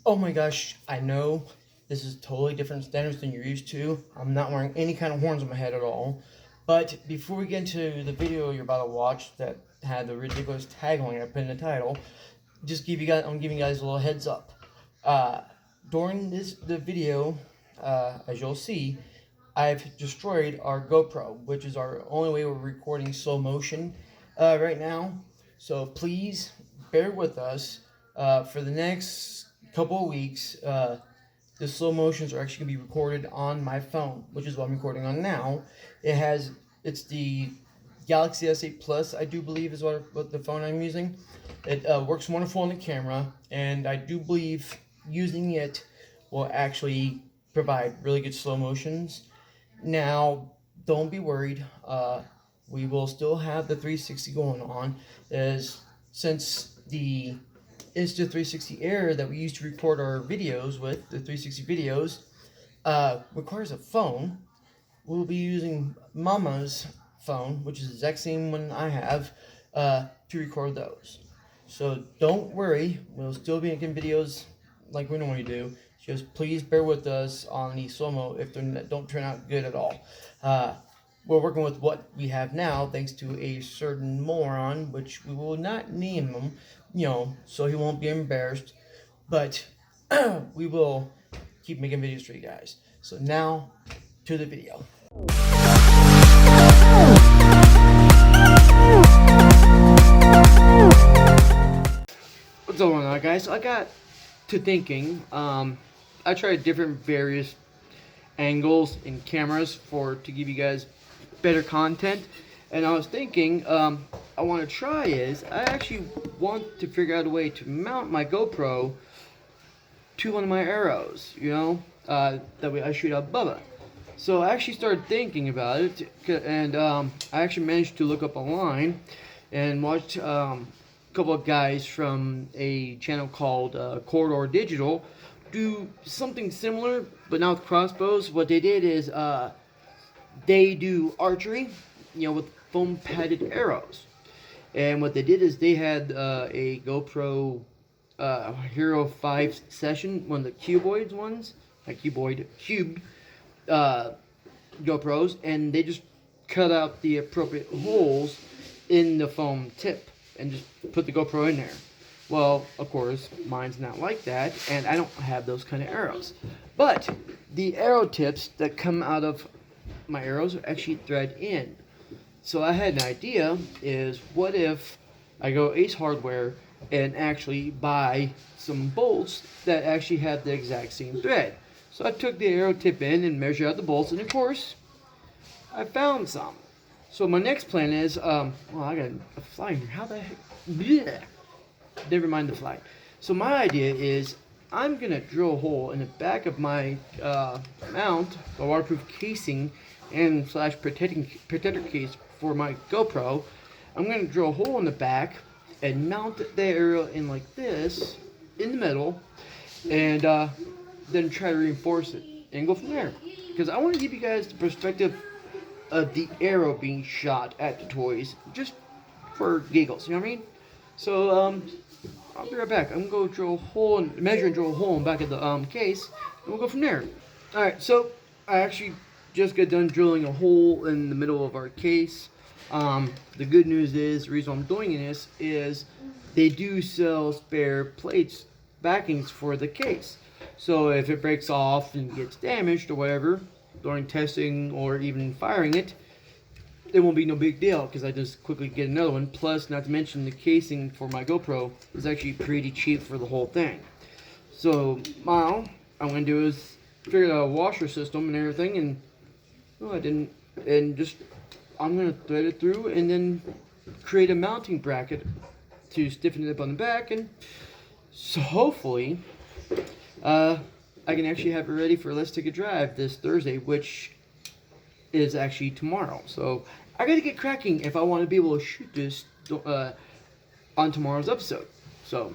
Oh my gosh, I know this is totally different standards than you're used to. I'm not wearing any kind of horns on my head at all. But before we get into the video you're about to watch that had the ridiculous tagline I put in the title, I'm giving you guys a little heads up. During the video, as you'll see, I've destroyed our GoPro, which is our only way we're recording slow motion right now. So please bear with us for the next couple of weeks. The slow motions are actually going to be recorded on my phone, which is what I'm recording on now. It's the Galaxy S8 Plus, I do believe is what the phone I'm using. It works wonderful on the camera, and I do believe using it will actually provide really good slow motions. Now, don't be worried. We will still have the 360 going on, since the Insta360 Air that we use to record our videos with, the 360 videos, requires a phone. We'll be using Mama's phone, which is the exact same one I have, to record those. So don't worry, we'll still be making videos like we normally do. Just please bear with us on the slow-mo if they don't turn out good at all. We're working with what we have now, thanks to a certain moron, which we will not name him, so he won't be embarrassed. But we will keep making videos for you guys. So now, to the video. What's going on, guys? So I got to thinking. I tried different various angles and cameras to give you guys better content, and I was thinking I want to try I actually want to figure out a way to mount my GoPro to one of my arrows, that way I shoot out Bubba. So I actually started thinking about it, and I actually managed to look up online and watched a couple of guys from a channel called Corridor Digital do something similar, but not with crossbows. What they did is they do archery, with foam padded arrows. And what they did is they had a GoPro Hero 5 session, one of the cuboid ones, cubed GoPros, and they just cut out the appropriate holes in the foam tip and just put the GoPro in there. Well, of course, mine's not like that, and I don't have those kind of arrows. But the arrow tips that come out of my arrows are actually thread in. So I had an idea, what if I go Ace Hardware and actually buy some bolts that actually have the exact same thread. So I took the arrow tip in and measured out the bolts, and of course, I found some. So my next plan is, I got a fly in here. How the heck? Blech. Never mind the fly. So my idea is, I'm going to drill a hole in the back of my mount, a waterproof casing and / protector case for my GoPro. I'm going to drill a hole in the back and mount the arrow in like this, in the middle, and then try to reinforce it and go from there. Because I want to give you guys the perspective of the arrow being shot at the toys, just for giggles, you know what I mean? So, I'll be right back. I'm going to drill a hole and measure and drill a hole in the back of the case, and we'll go from there. Alright, so I actually just got done drilling a hole in the middle of our case. The good news is, the reason I'm doing this is they do sell spare plates, backings for the case. So if it breaks off and gets damaged or whatever during testing or even firing it, it won't be no big deal because I just quickly get another one. Plus, not to mention, the casing for my GoPro is actually pretty cheap for the whole thing. So now I'm going to do is figure out a washer system and everything, and I didn't, and just I'm going to thread it through and then create a mounting bracket to stiffen it up on the back, and so hopefully I can actually have it ready for Let's Take a Drive this Thursday, which is actually tomorrow. So I gotta get cracking if I want to be able to shoot this on tomorrow's episode. So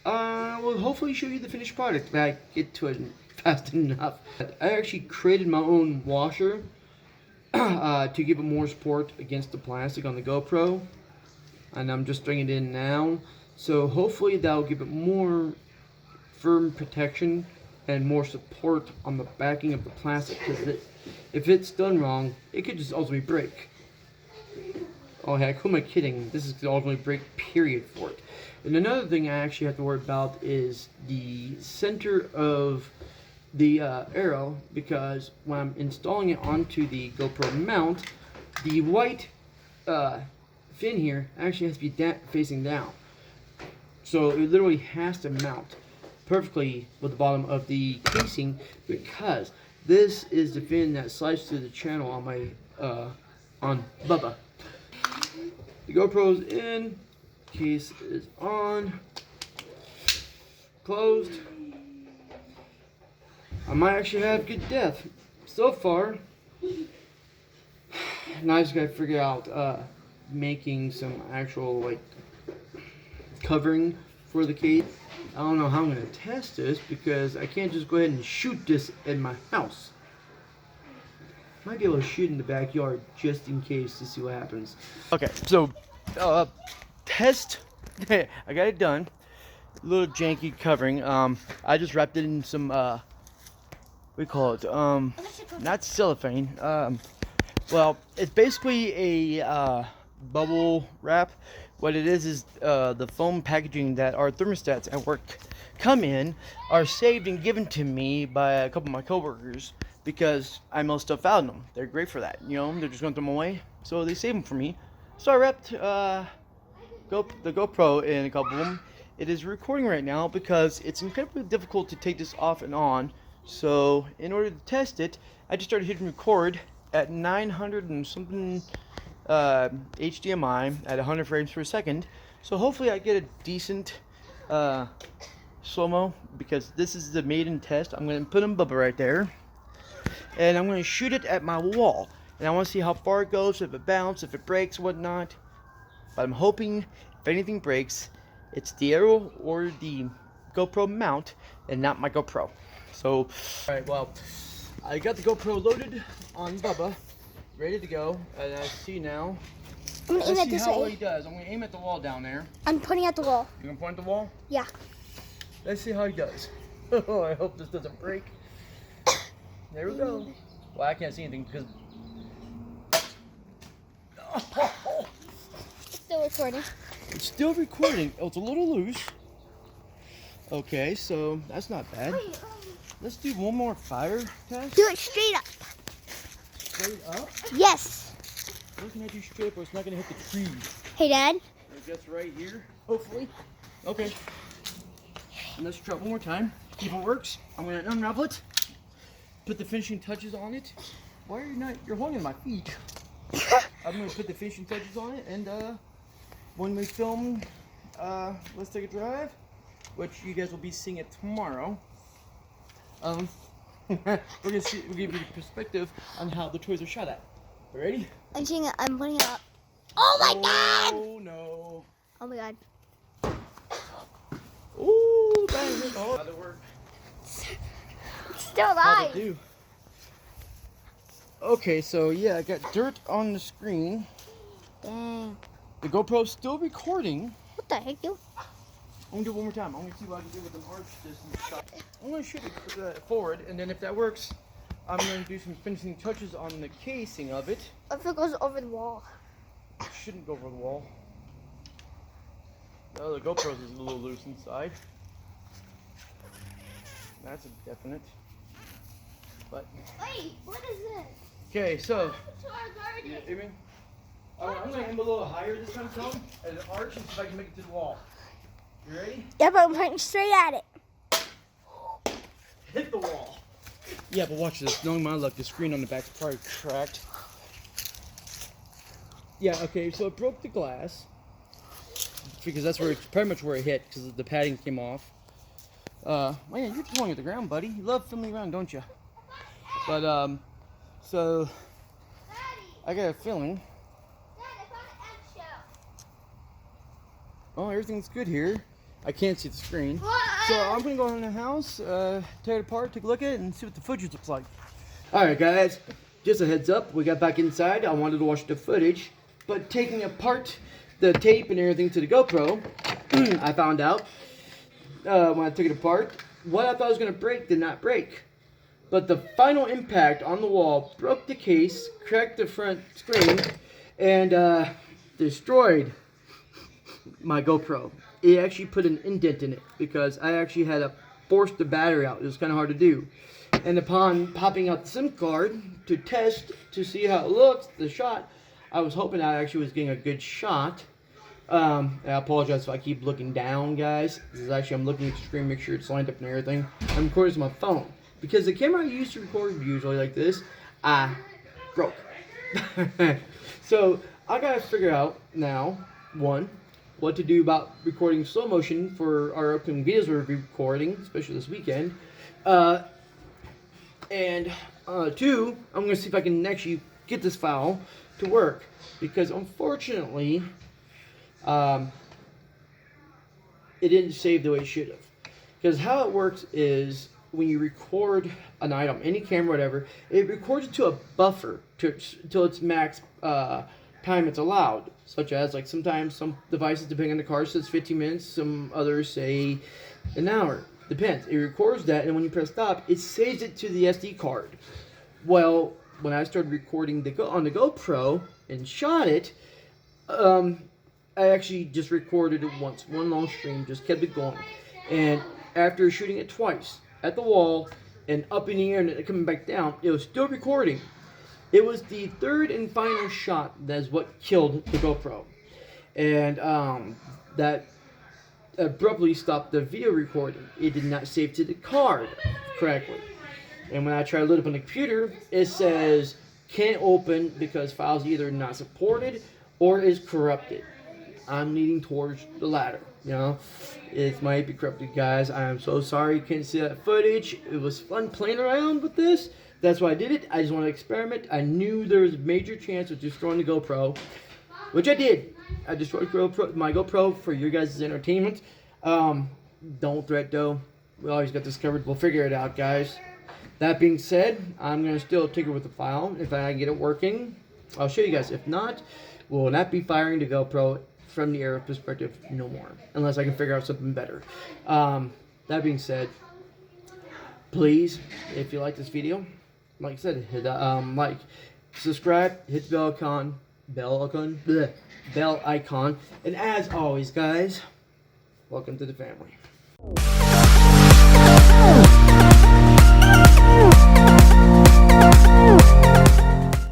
we'll hopefully show you the finished product if I get to it fast enough. I actually created my own washer to give it more support against the plastic on the GoPro, and I'm just bringing it in now. So hopefully that'll give it more firm protection and more support on the backing of the plastic, because if it's done wrong, it could just ultimately break. Oh heck, who am I kidding? This is going to ultimately break, period, for it. And another thing I actually have to worry about is the center of the arrow, because when I'm installing it onto the GoPro mount, the white fin here actually has to be facing down. So it literally has to mount perfectly with the bottom of the casing, because this is the fin that slides through the channel on my on Bubba. The GoPro's in, case is on, closed. I might actually have good depth so far. Now I just gotta figure out making some actual like covering for the case. I don't know how I'm gonna test this, because I can't just go ahead and shoot this in my house. Might be able to shoot in the backyard just in case to see what happens. Okay, so test. I got it done. A little janky covering. I just wrapped it in some what do you call it? Not cellophane. Well, it's basically a bubble wrap. What it is the foam packaging that our thermostats at work come in are saved and given to me by a couple of my coworkers, because I mail stuff out in them. They're great for that. You know, they're just going to throw them away, so they save them for me. So I wrapped the GoPro in a couple of them. It is recording right now because it's incredibly difficult to take this off and on. So in order to test it, I just started hitting record at 900 and something HDMI at 100 frames per second. So hopefully I get a decent slow-mo, because this is the maiden test. I'm going to put in Bubba right there, and I'm going to shoot it at my wall, and I want to see how far it goes, if it bounces, if it breaks, whatnot. But I'm hoping if anything breaks, it's the arrow or the GoPro mount and not my GoPro. So, alright, well, I got the GoPro loaded on Bubba, ready to go, and I see now. I'm gonna aim at this way. Let's see how he does. I'm gonna aim at the wall down there. I'm pointing at the wall. You're gonna point at the wall? Yeah. Let's see how he does. Oh, I hope this doesn't break. There we go. Well, I can't see anything because. Oh. Still recording. It's still recording. Oh, it's a little loose. Okay, so that's not bad. Let's do one more fire test. Do it straight up. Straight up? Yes. What can I do straight up where it's not going to hit the trees? Hey, Dad. I guess right here, hopefully. Okay. And let's try one more time. If it works, I'm going to unravel it. Put the finishing touches on it. Why are you not? You're holding my feet. I'm going to put the finishing touches on it, and when we film Let's Take a Drive, which you guys will be seeing it tomorrow, we'll give you the perspective on how the toys are shot at. Ready? I'm seeing it. I'm putting it up. Oh my God! Oh no! Oh my God! Ooh, bang! Oh, how'd it work? It's still How'd it alive. do? Okay, so yeah, I got dirt on the screen. Dang. The GoPro's still recording. What the heck, dude? I'm gonna do it one more time. I'm gonna see what I can do with an arch distance shot. I'm gonna shoot it forward, and then if that works, I'm gonna do some finishing touches on the casing of it. What if it goes over the wall? It shouldn't go over the wall. Oh, the GoPro's is a little loose inside. That's a definite. But Wait, what is this? okay, so To our garden. you mean? I'm gonna aim a little higher this time, Tom, as an arch, and see if I can make it to the wall. You ready? Yeah, but I'm pointing straight at it. Hit the wall. Yeah, but watch this. Knowing my luck, the screen on the back's probably cracked. Yeah, okay, so it broke the glass. Because that's where it's pretty much where it hit, because the padding came off. Man, you're pulling at the ground, buddy. You love filming around, don't you? But, so, I got a feeling. Oh, everything's good here. I can't see the screen. So I'm gonna go in the house, tear it apart, take a look at it, and see what the footage looks like. Alright guys, just a heads up, we got back inside. I wanted to watch the footage, but taking apart the tape and everything to the GoPro, I found out when I took it apart, what I thought was going to break did not break. But the final impact on the wall broke the case, cracked the front screen, and destroyed my GoPro. It actually put an indent in it because I actually had to force the battery out. It was kind of hard to do. And upon popping out the SIM card to test to see how it looks, the shot, I was hoping I actually was getting a good shot. I apologize if I keep looking down, guys. This is actually, I'm looking at the screen, make sure it's lined up and everything. I'm recording with my phone. Because the camera I used to record usually like this, broke. So, I gotta figure out now, one, what to do about recording slow motion for our upcoming videos we're recording, especially this weekend. And two, I'm going to see if I can actually get this file to work. Because unfortunately, it didn't save the way it should have. Because how it works is when you record an item, any camera, whatever, it records it to a buffer till its max time it's allowed. Such as, like, sometimes some devices, depending on the car, says 15 minutes, some others say an hour. Depends. It records that, and when you press stop, it saves it to the SD card. Well, when I started recording on the GoPro and shot it, I actually just recorded it once, one long stream, just kept it going. And after shooting it twice, at the wall, and up in the air, and it coming back down, it was still recording. It was the third and final shot that is what killed the GoPro. And that abruptly stopped the video recording. It did not save to the card correctly. And when I try to load up on the computer, it says can't open because files either not supported or is corrupted. I'm leaning towards the latter. You know, it might be corrupted, guys. I am so sorry you can't see that footage. It was fun playing around with this. That's why I did it. I just want to experiment. I knew there was a major chance of destroying the GoPro, which I did. I destroyed my GoPro for your guys' entertainment. Don't threat though. We always got this covered. We'll figure it out, guys. That being said, I'm going to still tinker with the file. If I can get it working, I'll show you guys. If not, we'll not be firing the GoPro from the air perspective no more. Unless I can figure out something better. That being said, please, if you like this video, like I said, hit like, subscribe, hit the bell icon, and as always, guys, welcome to the family.